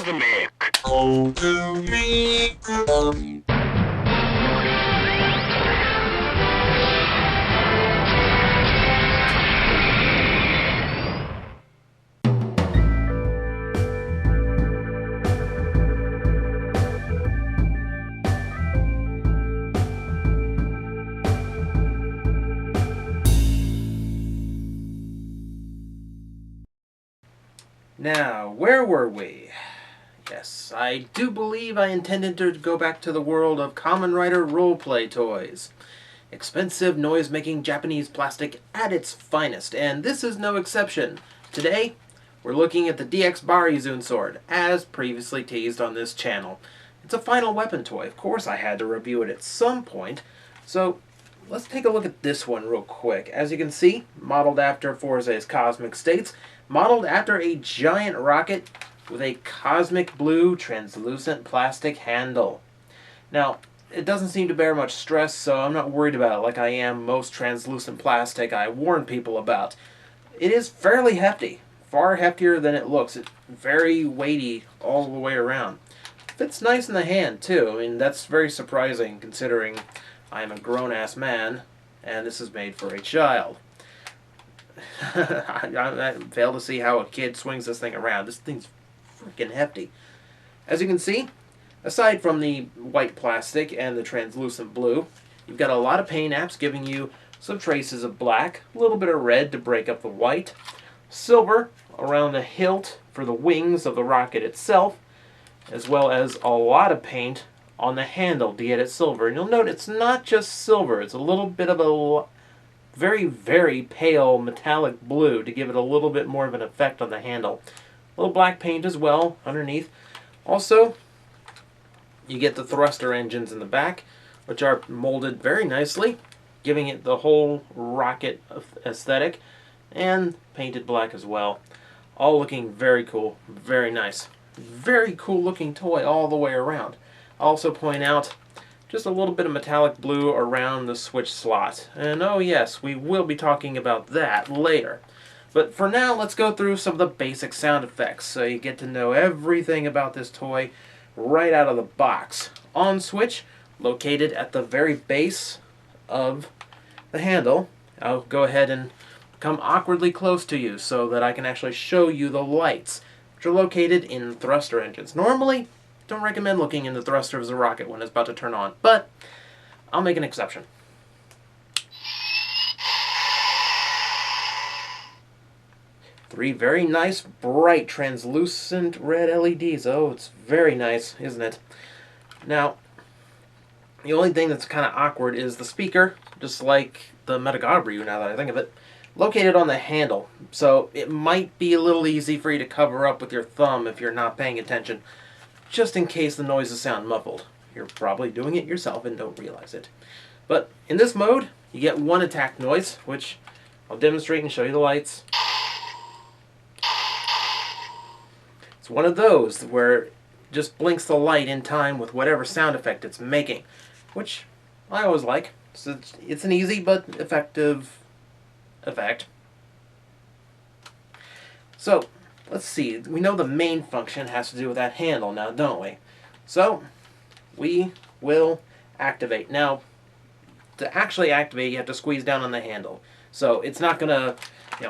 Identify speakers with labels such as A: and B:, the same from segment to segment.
A: cosmic.
B: Now, where were we? Yes, I do believe I intended to go back to the world of Kamen Rider roleplay toys. Expensive, noise-making Japanese plastic at its finest, and this is no exception. Today, we're looking at the DX Barizun sword, as previously teased on this channel. It's a final weapon toy. Of course I had to review it at some point, so let's take a look at this one real quick. As you can see, modeled after Fourze's Cosmic States, modeled after a giant rocket with a cosmic blue translucent plastic handle. Now, it doesn't seem to bear much stress, so I'm not worried about it like I am most translucent plastic I warn people about. It is fairly hefty, far heftier than it looks. It's very weighty all the way around. Fits nice in the hand, too. I mean, that's very surprising considering I'm a grown-ass man, and this is made for a child. I fail to see how a kid swings this thing around. This thing's freaking hefty. As you can see, aside from the white plastic and the translucent blue, you've got a lot of paint apps giving you some traces of black, a little bit of red to break up the white, silver around the hilt for the wings of the rocket itself, as well as a lot of paint on the handle to get it silver. And you'll note it's not just silver, it's a little bit of a very, very pale metallic blue to give it a little bit more of an effect on the handle. A little black paint as well underneath. Also, you get the thruster engines in the back, which are molded very nicely, giving it the whole rocket aesthetic, and painted black as well. All looking very cool, very nice. Very cool looking toy all the way around. I'll also point out just a little bit of metallic blue around the switch slot. And oh yes, we will be talking about that later. But for now, let's go through some of the basic sound effects so you get to know everything about this toy right out of the box. On switch, located at the very base of the handle. I'll go ahead and come awkwardly close to you so that I can actually show you the lights, which are located in thruster engines. Normally, don't recommend looking in the thruster of the rocket when it's about to turn on, but I'll make an exception. Three very nice, bright, translucent red LEDs. Oh, it's very nice, isn't it? Now, the only thing that's kind of awkward is the speaker, just like the Metagabriu, now that I think of it, located on the handle. So it might be a little easy for you to cover up with your thumb if you're not paying attention, just in case the noises sound muffled. You're probably doing it yourself and don't realize it. But in this mode, you get one attack noise, which I'll demonstrate and show you the lights. It's one of those where it just blinks the light in time with whatever sound effect it's making, which I always like. So it's an easy but effective effect. So, let's see. We know the main function has to do with that handle now, don't we? So, we will activate. Now, to actually activate, you have to squeeze down on the handle. So, it's not going to,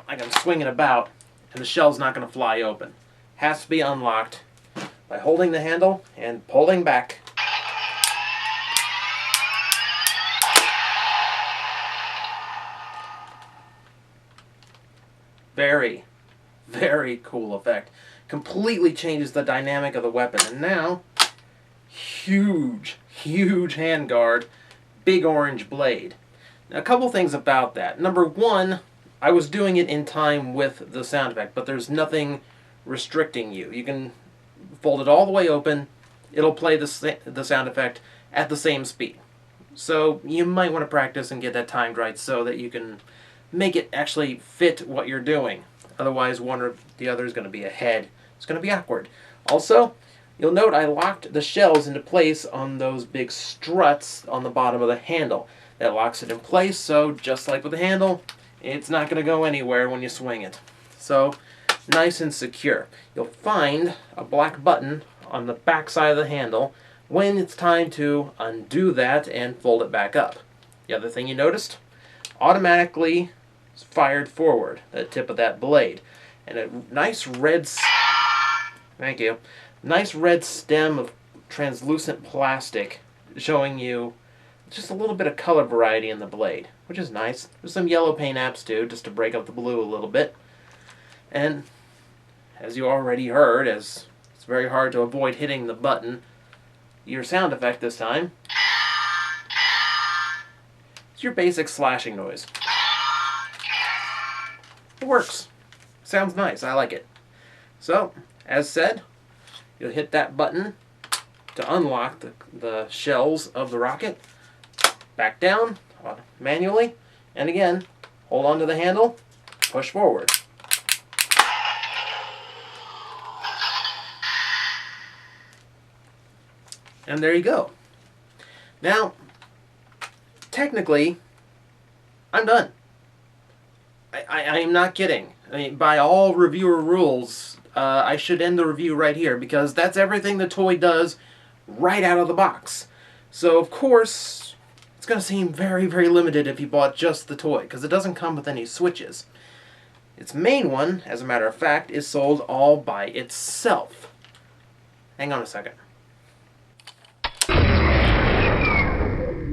B: I can swing it about, and the shell's not going to fly open. Has to be unlocked by holding the handle and pulling back. Very, very cool effect. Completely changes the dynamic of the weapon. And now, huge, huge handguard, big orange blade. Now, a couple things about that. Number one, I was doing it in time with the sound effect, but there's nothing restricting you. You can fold it all the way open. It'll play the sound effect at the same speed. So you might want to practice and get that timed right so that you can make it actually fit what you're doing. Otherwise, one or the other is going to be ahead. It's going to be awkward. Also, you'll note I locked the shells into place on those big struts on the bottom of the handle. That locks it in place, so just like with the handle, it's not going to go anywhere when you swing it. So, nice and secure. You'll find a black button on the back side of the handle when it's time to undo that and fold it back up. The other thing you noticed? Automatically fired forward, the tip of that blade. And a nice red, thank you, nice red stem of translucent plastic showing you just a little bit of color variety in the blade, which is nice. There's some yellow paint apps too, just to break up the blue a little bit. And as you already heard, as it's very hard to avoid hitting the button, your sound effect this time is your basic slashing noise. It works. Sounds nice. I like it. So, as said, you'll hit that button to unlock the shells of the rocket. Back down manually, and again, hold on to the handle, push forward. And there you go. Now, technically, I'm done. I am not kidding. I mean, by all reviewer rules, I should end the review right here because that's everything the toy does right out of the box. So, of course, it's going to seem very, very limited if you bought just the toy because it doesn't come with any switches. Its main one, as a matter of fact, is sold all by itself. Hang on a second.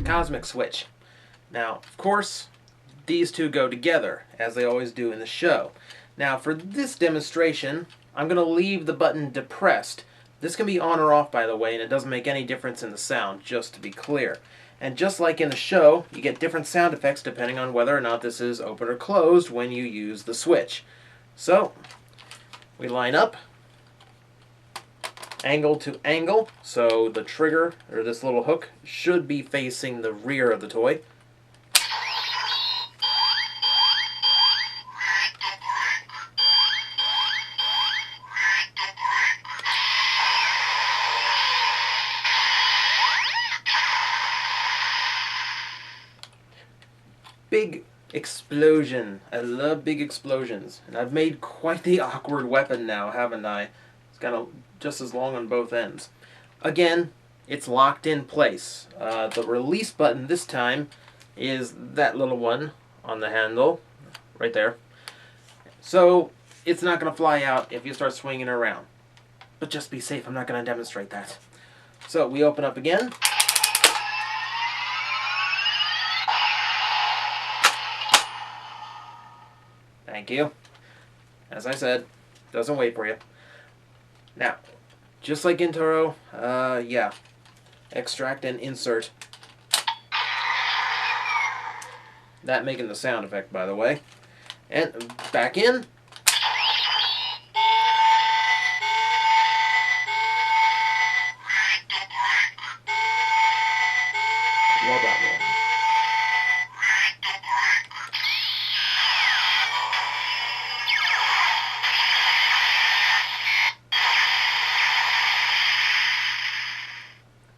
B: Cosmic switch. Now, of course, these two go together, as they always do in the show. Now, for this demonstration, I'm going to leave the button depressed. This can be on or off, by the way, and it doesn't make any difference in the sound, just to be clear. And just like in the show, you get different sound effects depending on whether or not this is open or closed when you use the switch. So, we line up, angle to angle, so the trigger, or this little hook, should be facing the rear of the toy. Big explosion. I love big explosions. And I've made quite the awkward weapon now, haven't I? It's got just as long on both ends. Again, it's locked in place. The release button this time is that little one on the handle, right there. So it's not going to fly out if you start swinging it around. But just be safe, I'm not going to demonstrate that. So we open up again. Thank you. As I said, doesn't wait for you. Now, just like in Toro, yeah. Extract and insert. That making the sound effect, by the way. And back in. Love that one.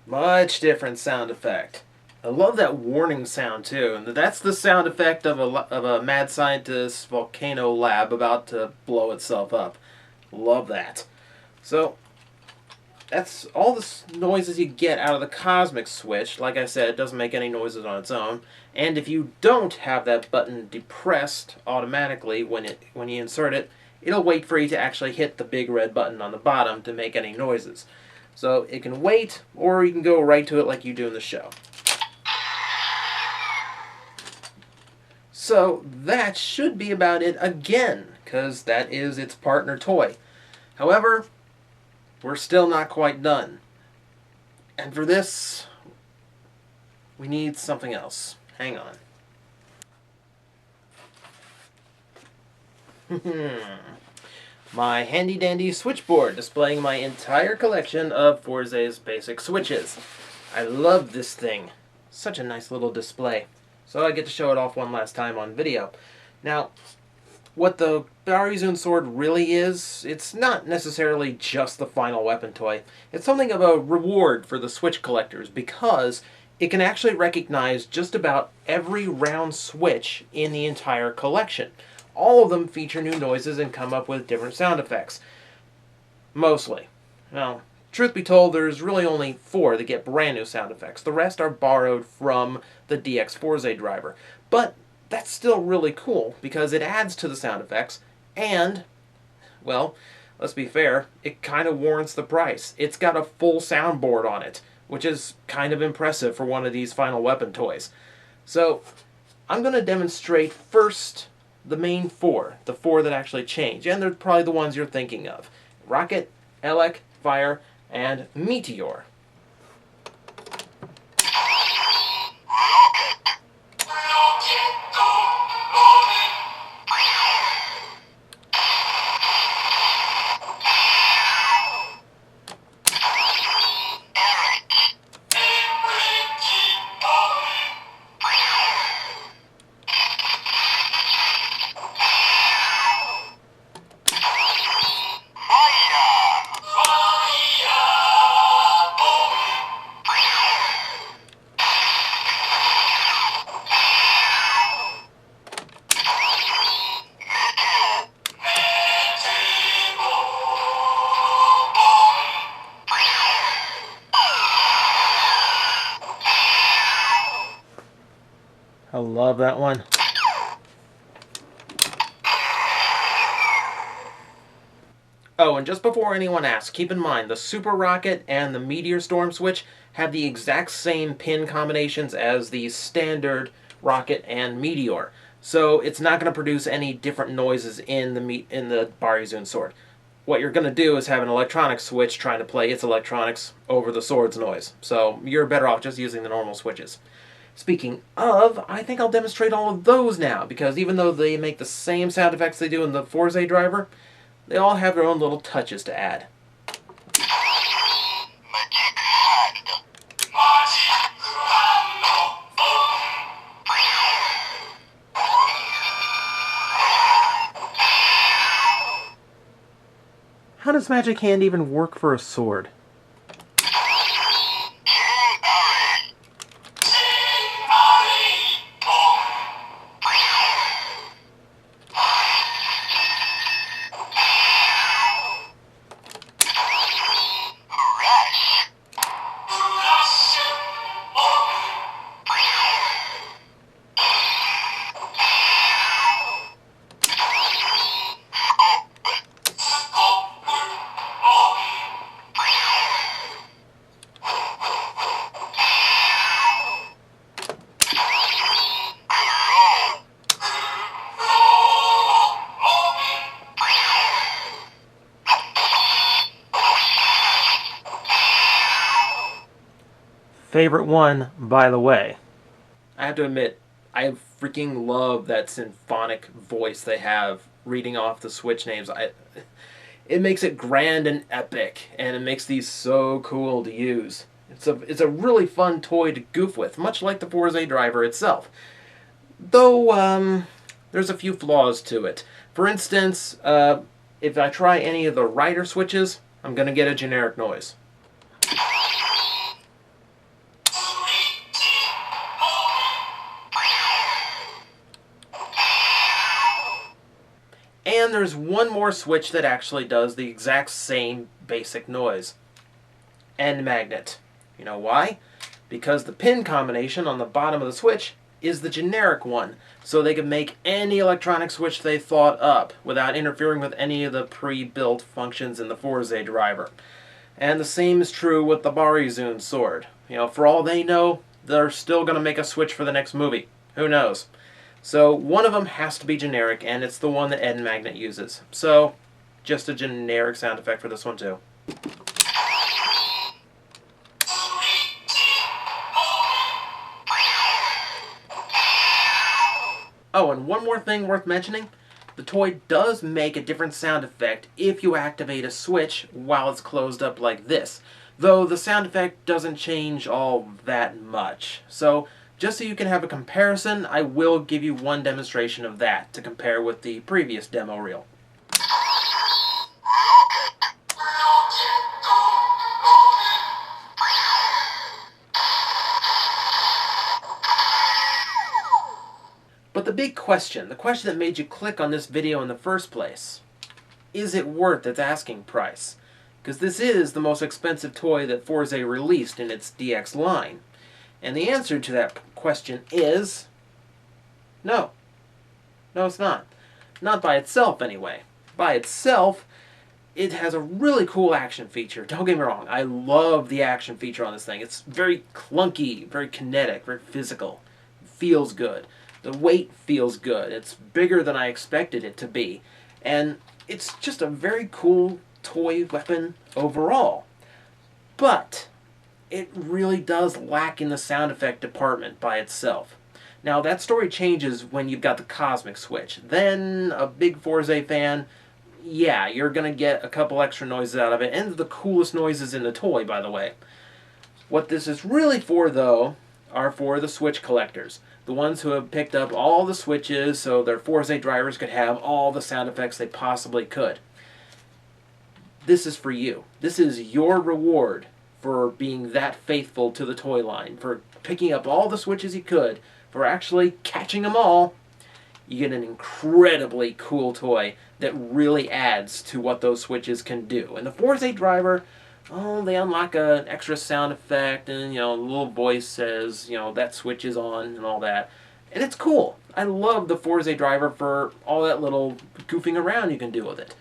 B: Much different sound effect. I love that warning sound too, and that's the sound effect of a mad scientist's volcano lab about to blow itself up. Love that. So that's all the noises you get out of the Cosmic Switch. Like I said, it doesn't make any noises on its own. And if you don't have that button depressed automatically when you insert it, it'll wait for you to actually hit the big red button on the bottom to make any noises. So it can wait, or you can go right to it like you do in the show. So that should be about it again, because that is its partner toy. However, we're still not quite done. And for this, we need something else. Hang on. My handy-dandy switchboard displaying my entire collection of Fourze's basic switches. I love this thing. Such a nice little display. So I get to show it off one last time on video. Now, what the Barizun sword really is, it's not necessarily just the final weapon toy. It's something of a reward for the Switch collectors because it can actually recognize just about every round switch in the entire collection. all of them feature new noises and come up with different sound effects. Mostly. Well, truth be told, there's really only 4 that get brand new sound effects. The rest are borrowed from the DX Fourze driver. But that's still really cool, because it adds to the sound effects, and, well, let's be fair, it kind of warrants the price. It's got a full soundboard on it, which is kind of impressive for one of these Final Weapon toys. So, I'm going to demonstrate first the main 4, the 4 that actually change, and they're probably the ones you're thinking of. Rocket, Elec, Fire, and Meteor. I love that one. Oh, and just before anyone asks, keep in mind the Super Rocket and the Meteor Storm Switch have the exact same pin combinations as the standard Rocket and Meteor. So it's not going to produce any different noises in the Barizun sword. What you're going to do is have an electronic switch trying to play its electronics over the sword's noise. So you're better off just using the normal switches. Speaking of, I think I'll demonstrate all of those now, because even though they make the same sound effects they do in the Fourze driver, they all have their own little touches to add. How does Magic Hand even work for a sword? Favorite one, by the way. I have to admit, I freaking love that symphonic voice they have reading off the Switch names. It makes it grand and epic, and it makes these so cool to use. It's a really fun toy to goof with, much like the Fourze driver itself. Though, there's a few flaws to it. For instance, if I try any of the rider switches, I'm going to get a generic noise. And there's one more switch that actually does the exact same basic noise. End magnet. You know why? Because the pin combination on the bottom of the switch is the generic one, so they can make any electronic switch they thought up without interfering with any of the pre-built functions in the Fourze driver. And the same is true with the Barizun sword. You know, for all they know, they're still going to make a switch for the next movie. Who knows? So one of them has to be generic, and it's the one that End Magnet uses. So just a generic sound effect for this one too. Oh, and one more thing worth mentioning. The toy does make a different sound effect if you activate a switch while it's closed up like this. Though the sound effect doesn't change all that much. So just so you can have a comparison, I will give you one demonstration of that to compare with the previous demo reel. But the big question, the question that made you click on this video in the first place, is it worth its asking price? Because this is the most expensive toy that Fourze released in its DX line. And the answer to that question is no. No, it's not. Not by itself, anyway. By itself, it has a really cool action feature. Don't get me wrong, I love the action feature on this thing. It's very clunky, very kinetic, very physical. It feels good. The weight feels good. It's bigger than I expected it to be. And it's just a very cool toy weapon overall. But it really does lack in the sound effect department by itself. Now, that story changes when you've got the Cosmic Switch. Then, a big Fourze fan, yeah, you're going to get a couple extra noises out of it, and the coolest noises in the toy, by the way. What this is really for, though, are for the Switch collectors. The ones who have picked up all the Switches so their Fourze drivers could have all the sound effects they possibly could. This is for you. This is your reward for being that faithful to the toy line, for picking up all the Switches you could, for actually catching them all. You get an incredibly cool toy that really adds to what those Switches can do. And the Fourze driver, oh, they unlock an extra sound effect, and, you know, the little voice says, you know, that switch is on and all that. And it's cool. I love the Fourze driver for all that little goofing around you can do with it.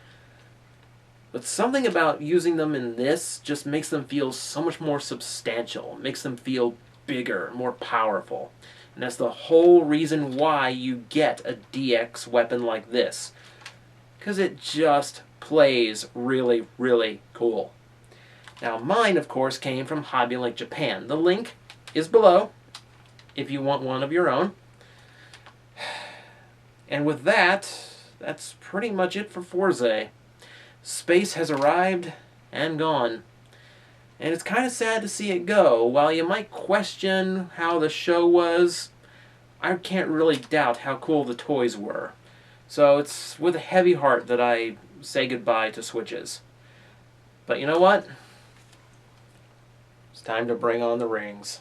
B: But something about using them in this just makes them feel so much more substantial. It makes them feel bigger, more powerful. And that's the whole reason why you get a DX weapon like this. Because it just plays really, really cool. Now, mine, of course, came from Hobby Link Japan. The link is below if you want one of your own. And with that, that's pretty much it for Fourze. Space has arrived and gone. And it's kind of sad to see it go. While you might question how the show was, I can't really doubt how cool the toys were. So it's with a heavy heart that I say goodbye to Switches. But you know what? It's time to bring on the rings.